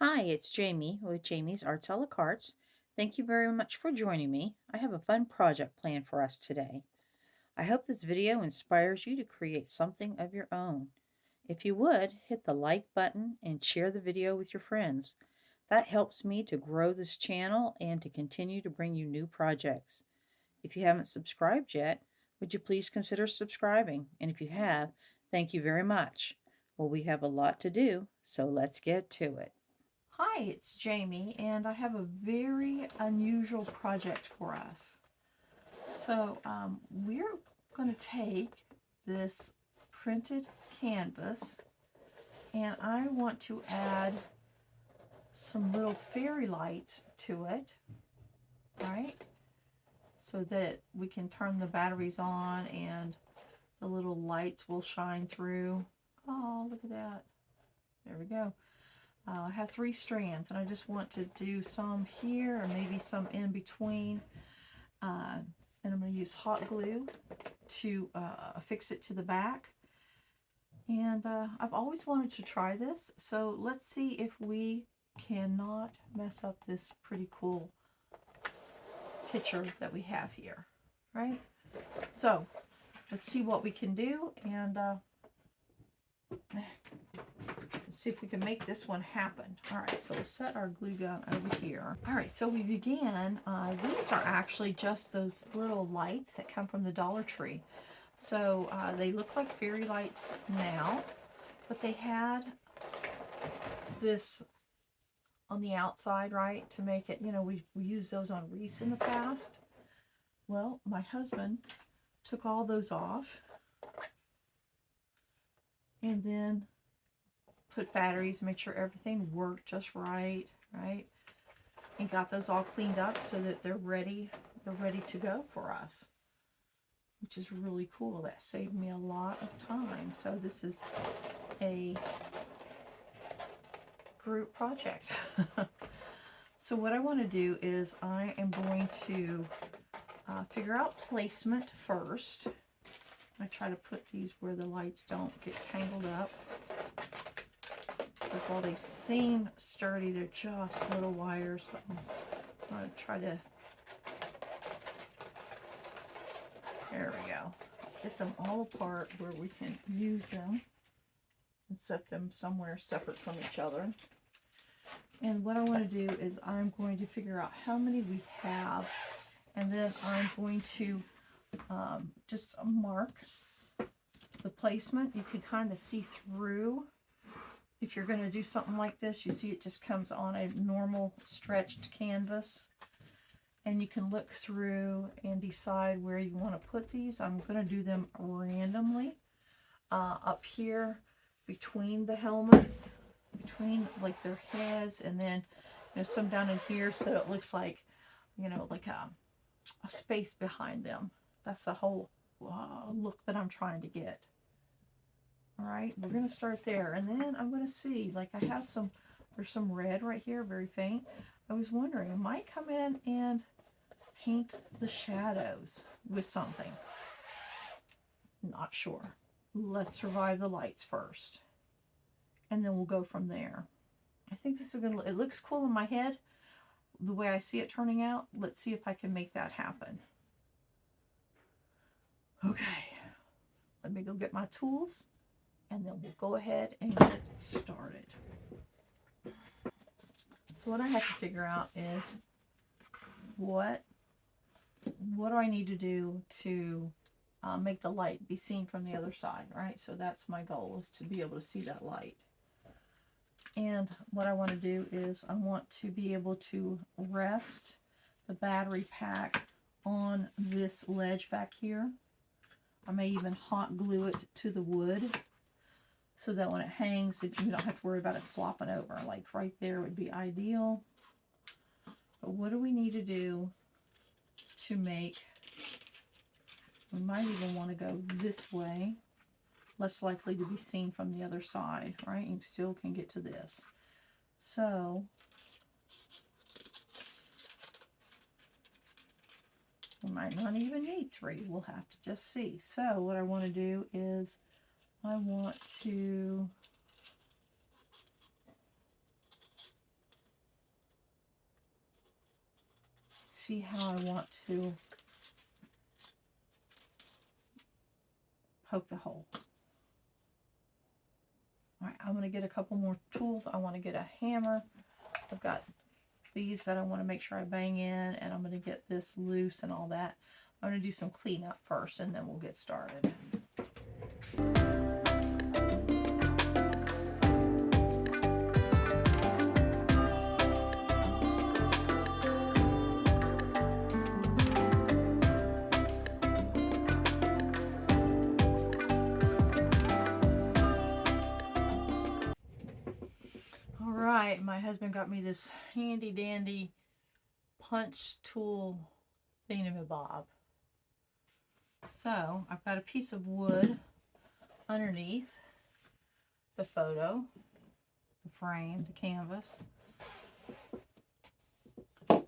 Hi, it's Jamie with Jamie's Arts a la Cartes. Thank you very much for joining me. I have a fun project planned for us today. I hope this video inspires you to create something of your own. If you would, hit the like button and share the video with your friends. That helps me to grow this channel and to continue to bring you new projects. If you haven't subscribed yet, would you please consider subscribing? And if you have, thank you very much. Well, we have a lot to do, so let's get to it. Hi, it's Jamie, and I have a very unusual project for us. We're going to take this printed canvas, and I want to add some little fairy lights to it, right? So that we can turn the batteries on and the little lights will shine through. Oh, look at that. There we go. I have 3 strands, and I just want to do some here or maybe some in between. And I'm going to use hot glue to affix it to the back. And I've always wanted to try this, so let's see if we cannot mess up this pretty cool picture that we have here, right? So let's see what we can do, and see if we can make this one happen. All right, so we'll set our glue gun over here. All right, so we began. These are actually just those little lights that come from the Dollar Tree. So they look like fairy lights now, but they had this on the outside, right, to make it, you know, we used those on wreaths in the past. Well, my husband took all those off and then put batteries, make sure everything worked just right, and got those all cleaned up so that they're ready to go for us, which is really cool. That saved me a lot of time. So this is a group project. So what I want to do is I am going to figure out placement first. I try to put these where the lights don't get tangled up. Because while they seem sturdy, they're just little wires. So I'm going to try to, there we go, get them all apart where we can use them and set them somewhere separate from each other. And what I want to do is I'm going to figure out how many we have, and then I'm going to just mark the placement. You can kind of see through. If you're going to do something like this, you see it just comes on a normal stretched canvas, and you can look through and decide where you want to put these. I'm going to do them randomly up here between the helmets, between like their heads, and then some down in here, so it looks like like a space behind them. That's the whole look that I'm trying to get. All right, we're going to start there, and then I'm going to see, like I have there's some red right here, very faint. I was wondering, I might come in and paint the shadows with something. Not sure. Let's survive the lights first, and then we'll go from there. I think this is going to, it looks cool in my head, the way I see it turning out. Let's see if I can make that happen. Okay, let me go get my tools, and then we'll go ahead and get started. So what I have to figure out is what do I need to do to make the light be seen from the other side, right? So that's my goal, is to be able to see that light. And what I want to do is I want to be able to rest the battery pack on this ledge back here. I may even hot glue it to the wood so that when it hangs, you don't have to worry about it flopping over. Like right there would be ideal. But what do we need to do to make, we might even want to go this way, less likely to be seen from the other side, right? You still can get to this. So we might not even need 3. We'll have to just see. So what I want to do is I want to see how I want to poke the hole. All right, I'm going to get a couple more tools. I want to get a hammer. I've got these that I want to make sure I bang in, and I'm going to get this loose and all that. I'm going to do some cleanup first, and then we'll get started. Alright, my husband got me this handy dandy punch tool thingamabob. So I've got a piece of wood underneath the photo, the frame, the canvas,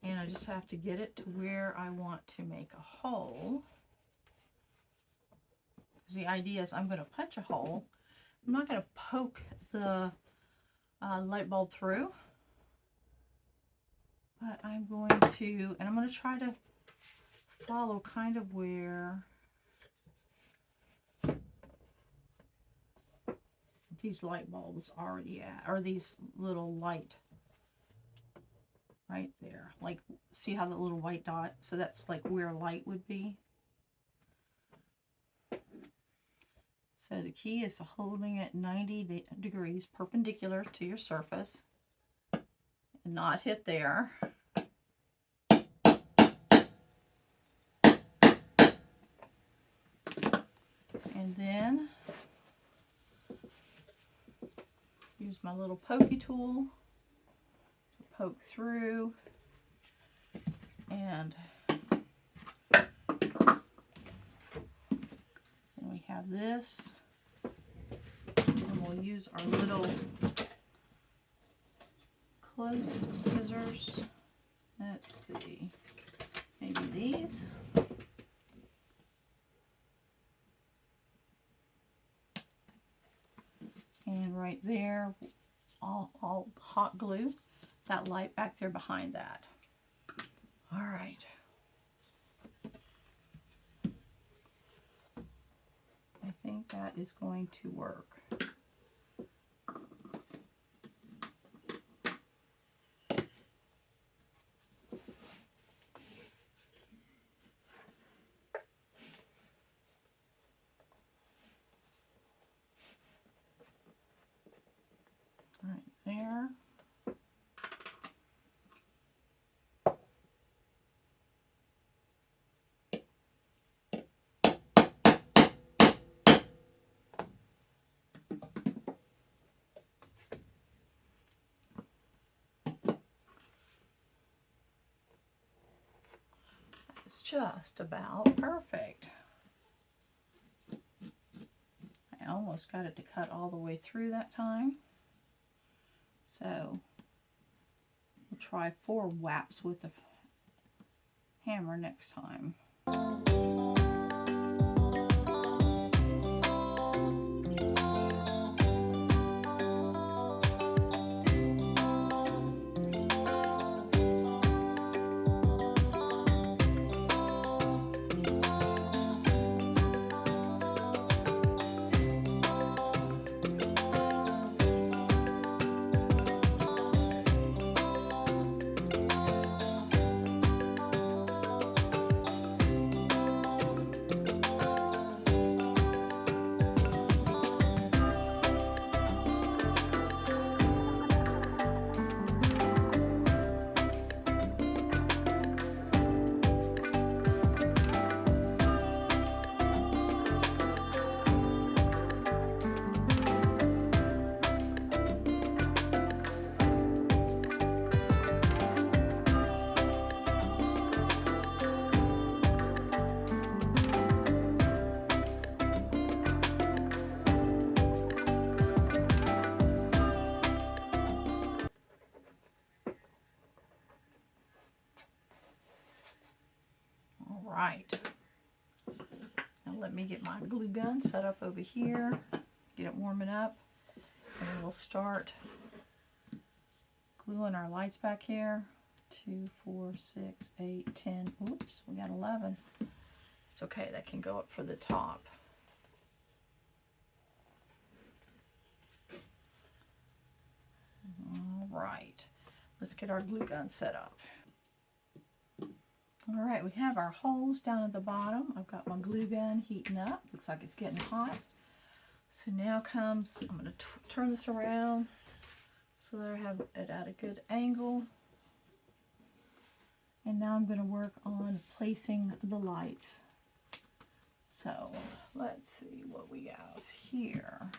and I just have to get it to where I want to make a hole. The idea is I'm going to punch a hole. I'm not going to poke the light bulb through, but I'm going to, and I'm going to try to follow kind of where these light bulbs are already at, or these little light right there. Like, see how the little white dot? So that's like where light would be. So the key is holding it 90 degrees perpendicular to your surface and not hit there. And then use my little pokey tool to poke through, and then we have this, and we'll use our little close scissors. Let's see, maybe these. And right there, I'll hot glue that light back there behind that. All right. I think that is going to work. Right there. It's just about perfect. I almost got it to cut all the way through that time. So we'll try 4 whaps with the hammer next time. Right. Now let me get my glue gun set up over here, get it warming up, and we'll start gluing our lights back here. 2, 4, 6, 8, 10. Oops, we got 11. It's okay, that can go up for the top. All right, let's get our glue gun set up. All right, we have our holes down at the bottom. I've got my glue gun heating up. Looks like it's getting hot. So now comes, I'm going to turn this around so that I have it at a good angle. And now I'm going to work on placing the lights. So let's see what we have here.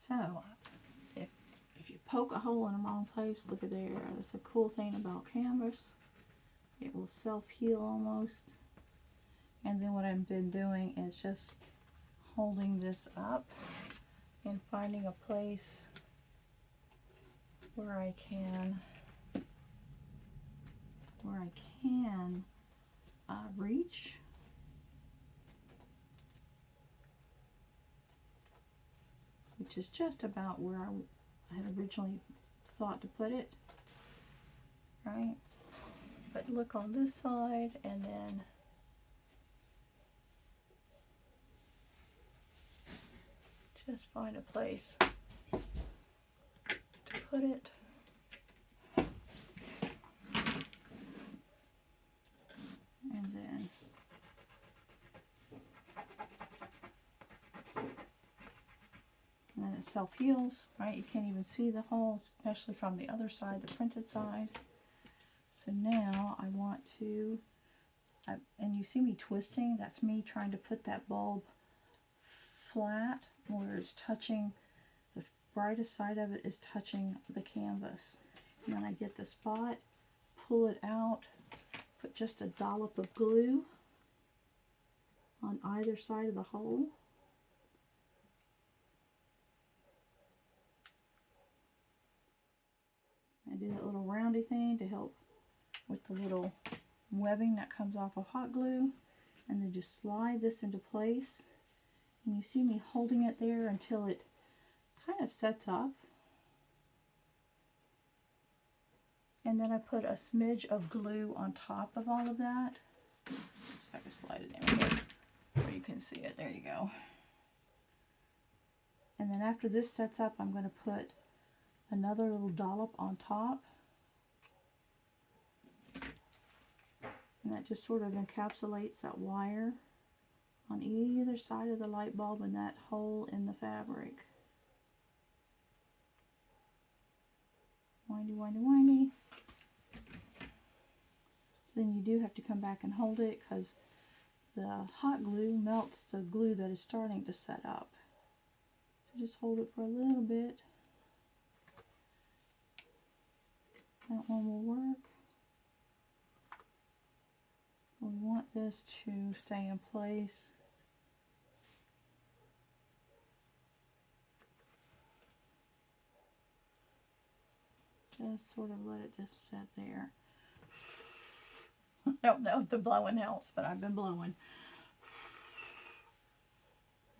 So if you poke a hole in the wrong place, look at there. That's a cool thing about canvas. It will self-heal almost. And then what I've been doing is just holding this up and finding a place where I can reach. Which is just about where I had originally thought to put it, right? But look on this side, and then just find a place to put it. And then it self-heals, right? You can't even see the hole, especially from the other side, the printed side. So now I want to, and you see me twisting, that's me trying to put that bulb flat where it's touching, the brightest side of it is touching the canvas. And then I get the spot, pull it out, put just a dollop of glue on either side of the hole. I do that little roundy thing to help with the little webbing that comes off of hot glue, and then just slide this into place. And you see me holding it there until it kind of sets up. And then I put a smidge of glue on top of all of that. See if I can slide it in here where you can see it. There you go. And then after this sets up, I'm going to put another little dollop on top. And that just sort of encapsulates that wire on either side of the light bulb and that hole in the fabric. Windy, windy, windy. Then you do have to come back and hold it because the hot glue melts the glue that is starting to set up. So just hold it for a little bit. That one will work. We want this to stay in place. Just sort of let it just sit there. I don't know if the blowing helps, but I've been blowing.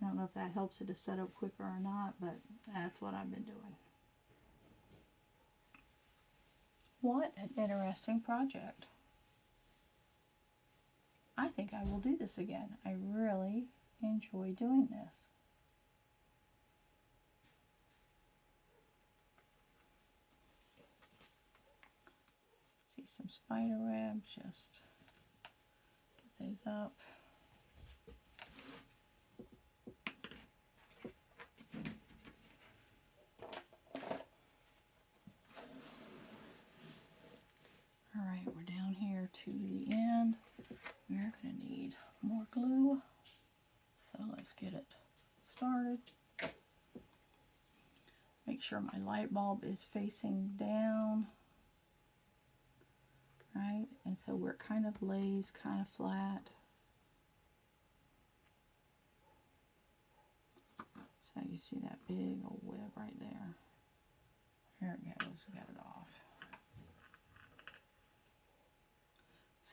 I don't know if that helps it to set up quicker or not, but that's what I've been doing. What an interesting project. I think I will do this again. I really enjoy doing this. See some spider web, just get these up. Alright, we're down here to the end. We're going to need more glue. So let's get it started. Make sure my light bulb is facing down. Right? And so where it kind of lays kind of flat. So you see that big old web right there. There it goes. We got it off.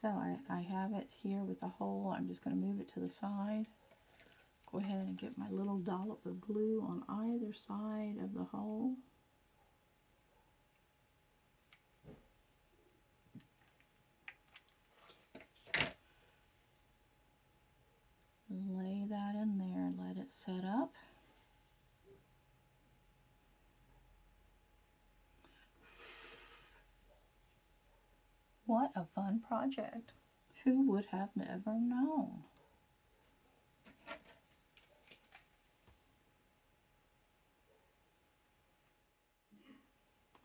So I have it here with the hole. I'm just going to move it to the side. Go ahead and get my little dollop of glue on either side of the hole. Lay that in there and let it set up. What a fun project. Who would have never known?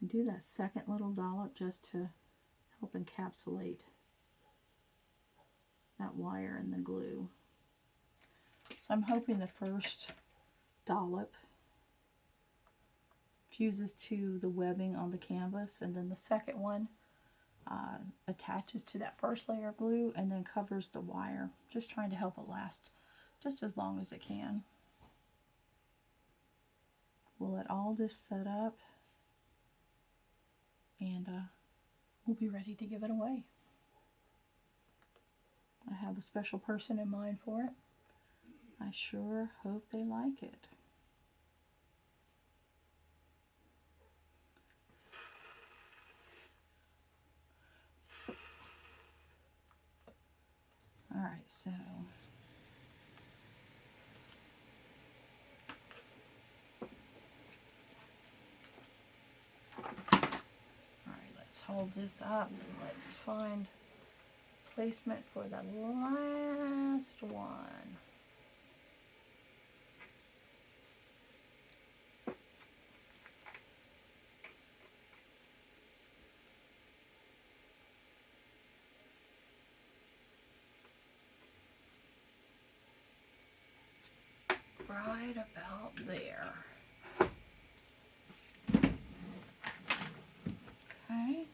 Do that second little dollop just to help encapsulate that wire and the glue. So I'm hoping the first dollop fuses to the webbing on the canvas, and then the second one attaches to that first layer of glue and then covers the wire, just trying to help it last just as long as it can. We'll let all this set up, and we'll be ready to give it away. I have a special person in mind for it. I sure hope they like it. All right, so let's hold this up and let's find placement for the last one. Right about there. Okay.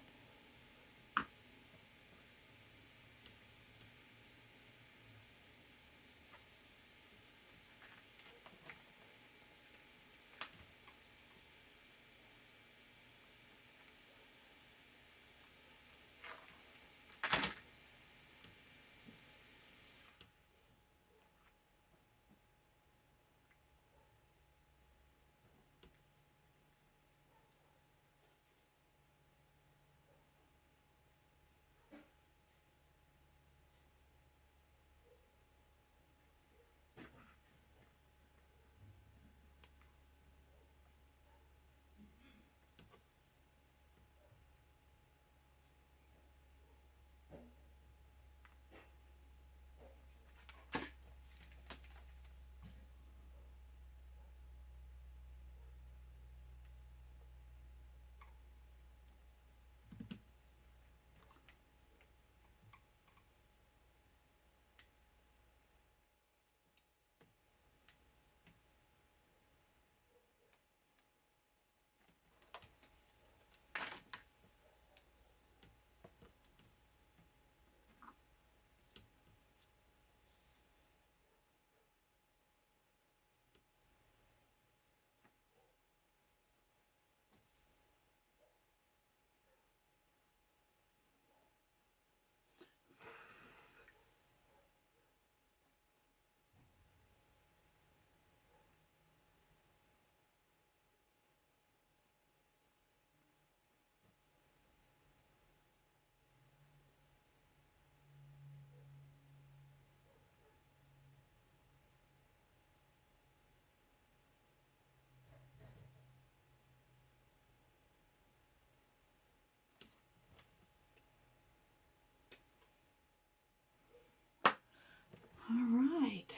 All right.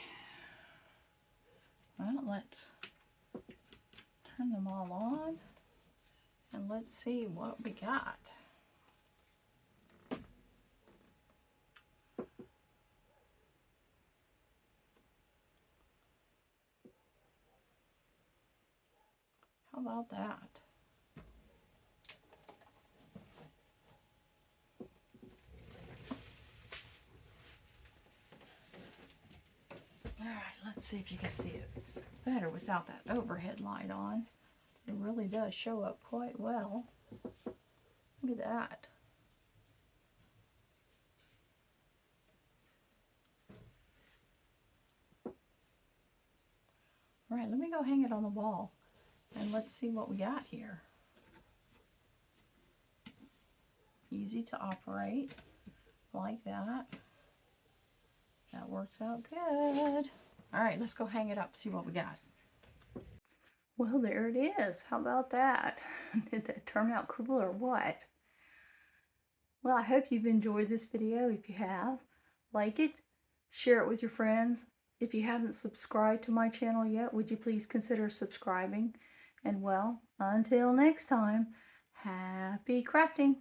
Well, let's turn them all on and let's see what we got. How about that? All right, let's see if you can see it better without that overhead light on. It really does show up quite well. Look at that. All right, let me go hang it on the wall and let's see what we got here. Easy to operate like that. That works out good. All right, let's go hang it up, see what we got. Well, there it is. How about that? Did that turn out cool or what? Well, I hope you've enjoyed this video. If you have, like it, share it with your friends. If you haven't subscribed to my channel yet, would you please consider subscribing? And well, until next time, happy crafting!